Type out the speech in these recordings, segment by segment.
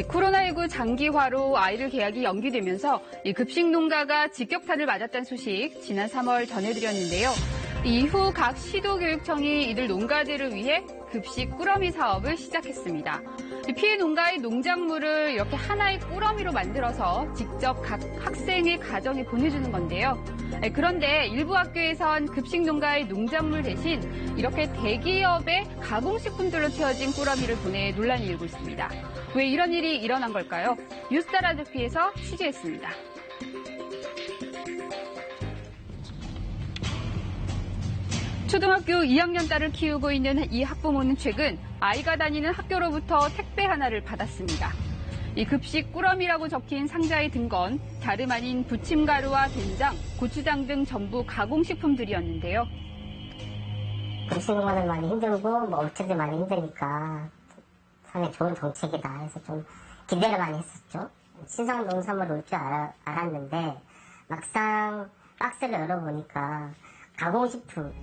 코로나19 장기화로 아이들 개학이 연기되면서 급식 농가가 직격탄을 맞았다는 소식 지난 3월 전해드렸는데요. 이후 각 시도교육청이 이들 농가들을 위해 급식 꾸러미 사업을 시작했습니다. 피해 농가의 농작물을 이렇게 하나의 꾸러미로 만들어서 직접 각 학생의 가정에 보내주는 건데요. 그런데 일부 학교에선 급식 농가의 농작물 대신 이렇게 대기업의 가공식품들로 채워진 꾸러미를 보내 논란이 일고 있습니다. 왜 이런 일이 일어난 걸까요? 뉴스타라드피에서 취재했습니다. 초등학교 2학년 딸을 키우고 있는 이 학부모는 최근 아이가 다니는 학교로부터 택배 하나를 받았습니다. 이 급식 꾸러미라고 적힌 상자에 든 건 다름 아닌 부침가루와 된장, 고추장 등 전부 가공식품들이었는데요. 급식 농가들 많이 힘들고 업체들 많이 힘드니까 상당히 좋은 정책이다 해서 좀 기대를 많이 했었죠. 신상 농산물 올 줄 알았는데 막상 박스를 열어보니까 가공식품.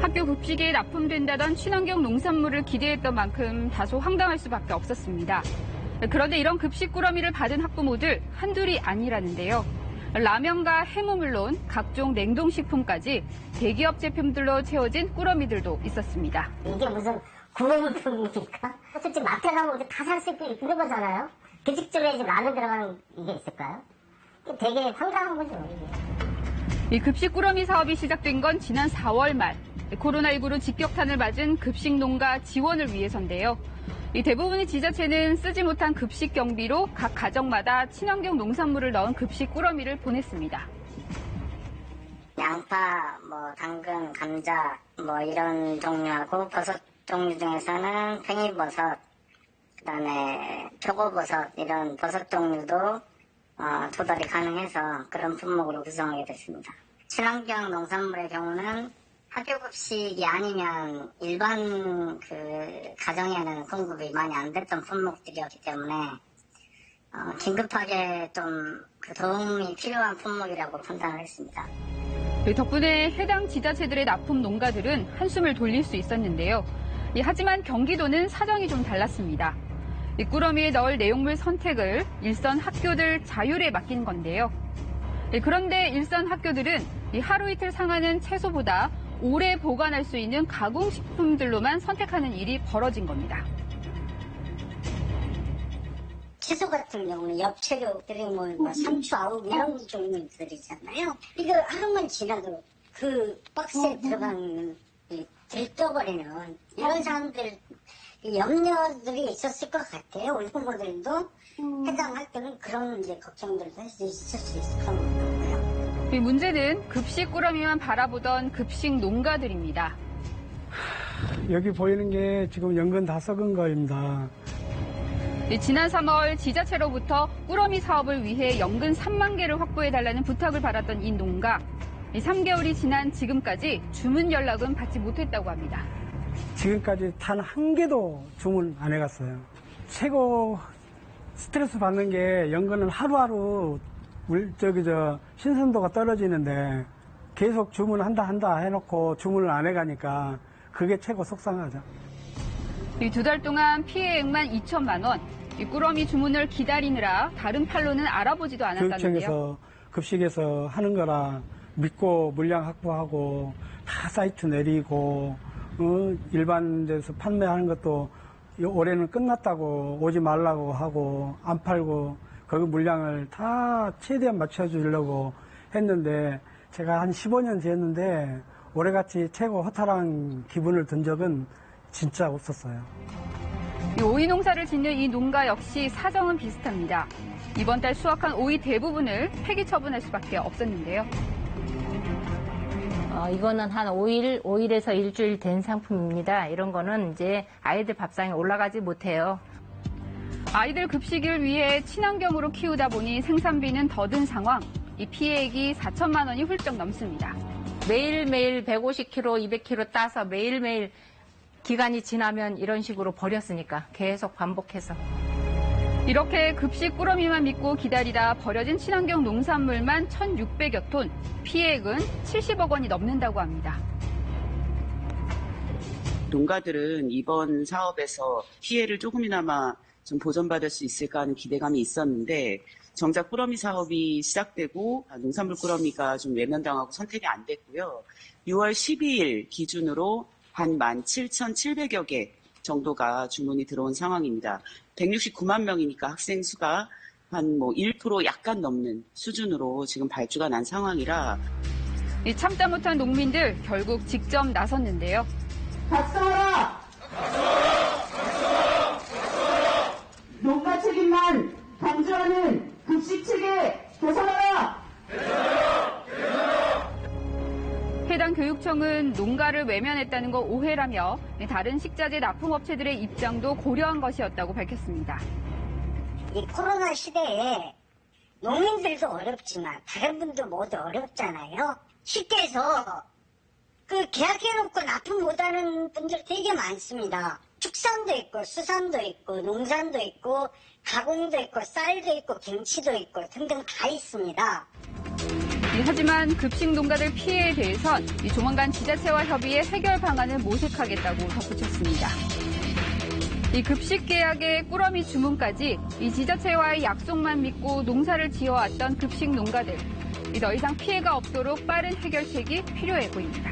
학교 급식에 납품된다던 친환경 농산물을 기대했던 만큼 다소 황당할 수밖에 없었습니다. 그런데 이런 급식 꾸러미를 받은 학부모들 한둘이 아니라는데요. 라면과 해물 물론 각종 냉동식품까지 대기업 제품들로 채워진 꾸러미들도 있었습니다. 이게 무슨 구매물품입니까? 솔직히 마트에 가면 다 살 수 있고 이런 거잖아요. 급식집에 라면 들어가는 이게 있을까요? 되게 황당한 거죠. 이 급식 꾸러미 사업이 시작된 건 지난 4월 말 코로나19로 직격탄을 맞은 급식 농가 지원을 위해서인데요. 이 대부분의 지자체는 쓰지 못한 급식 경비로 각 가정마다 친환경 농산물을 넣은 급식 꾸러미를 보냈습니다. 양파, 당근, 감자, 이런 종류하고 버섯 종류 중에서는 팽이버섯, 그다음에 표고버섯 이런 버섯 종류도 조달이 가능해서 그런 품목으로 구성하게 됐습니다. 친환경 농산물의 경우는 학교 급식이 아니면 일반 가정에는 공급이 많이 안 됐던 품목들이었기 때문에 긴급하게 좀 도움이 필요한 품목이라고 판단을 했습니다. 덕분에 해당 지자체들의 납품 농가들은 한숨을 돌릴 수 있었는데요. 하지만 경기도는 사정이 좀 달랐습니다. 이 꾸러미에 넣을 내용물 선택을 일선 학교들 자율에 맡긴 건데요. 그런데 일선 학교들은 하루 이틀 상하는 채소보다 오래 보관할 수 있는 가공식품들로만 선택하는 일이 벌어진 겁니다. 채소 같은 경우는 엽채류들이 상추, 아욱 이런 종류들이잖아요. 이거 하루만 지나도 그 박스에 들어가는 들떠버리는 이런 사람들 염려들이 있었을 것 같아요. 우리 부모들도 해당 학교는 그런 걱정들도 있을 수 있을 것 같고요. 이 문제는 급식 꾸러미만 바라보던 급식 농가들입니다. 여기 보이는 게 지금 연근 다 썩은 거입니다. 지난 3월 지자체로부터 꾸러미 사업을 위해 연근 3만 개를 확보해달라는 부탁을 받았던 이 농가. 3개월이 지난 지금까지 주문 연락은 받지 못했다고 합니다. 지금까지 단 한 개도 주문 안 해갔어요. 최고 스트레스 받는 게 연근은 하루하루 신선도가 떨어지는데 계속 주문한다 해놓고 주문을 안 해가니까 그게 최고 속상하죠. 이 2달 동안 피해액만 2천만 원. 이 꾸러미 주문을 기다리느라 다른 판로는 알아보지도 않았다는데요. 교육청에서 급식에서 하는 거라 믿고 물량 확보하고 다 사이트 내리고 일반 데서 판매하는 것도 올해는 끝났다고 오지 말라고 하고 안 팔고 거기 물량을 다 최대한 맞춰주려고 했는데 제가 한 15년 지었는데 올해같이 최고 허탈한 기분을 든 적은 진짜 없었어요. 오이 농사를 짓는 이 농가 역시 사정은 비슷합니다. 이번 달 수확한 오이 대부분을 폐기 처분할 수밖에 없었는데요. 이거는 한 5일에서 일주일 된 상품입니다. 이런 거는 이제 아이들 밥상에 올라가지 못해요. 아이들 급식을 위해 친환경으로 키우다 보니 생산비는 더 든 상황. 이 피해액이 4천만 원이 훌쩍 넘습니다. 매일매일 150kg, 200kg 따서 매일매일 기간이 지나면 이런 식으로 버렸으니까 계속 반복해서. 이렇게 급식 꾸러미만 믿고 기다리다 버려진 친환경 농산물만 1,600여 톤, 피해액은 70억 원이 넘는다고 합니다. 농가들은 이번 사업에서 피해를 조금이나마 좀 보전받을 수 있을까 하는 기대감이 있었는데 정작 꾸러미 사업이 시작되고 농산물 꾸러미가 좀 외면당하고 선택이 안 됐고요. 6월 12일 기준으로 한 17,700여 개 정도가 주문이 들어온 상황입니다. 169만 명이니까 학생 수가 한 1% 약간 넘는 수준으로 지금 발주가 난 상황이라 이 참다 못한 농민들 결국 직접 나섰는데요. 각성하라! 농가 책임만 강조하는 급식 체계 개선하라! 해당 교육청은 농가를 외면했다는 거 오해라며 다른 식자재 납품업체들의 입장도 고려한 것이었다고 밝혔습니다. 이 코로나 시대에 농민들도 어렵지만 다른 분도 모두 어렵잖아요. 쉽게 해서 계약해놓고 납품 못하는 분들 되게 많습니다. 축산도 있고 수산도 있고 농산도 있고 가공도 있고 쌀도 있고 김치도 있고 등등 다 있습니다. 하지만 급식 농가들 피해에 대해선 조만간 지자체와 협의해 해결 방안을 모색하겠다고 덧붙였습니다. 이 급식 계약의 꾸러미 주문까지 이 지자체와의 약속만 믿고 농사를 지어왔던 급식 농가들. 더 이상 피해가 없도록 빠른 해결책이 필요해 보입니다.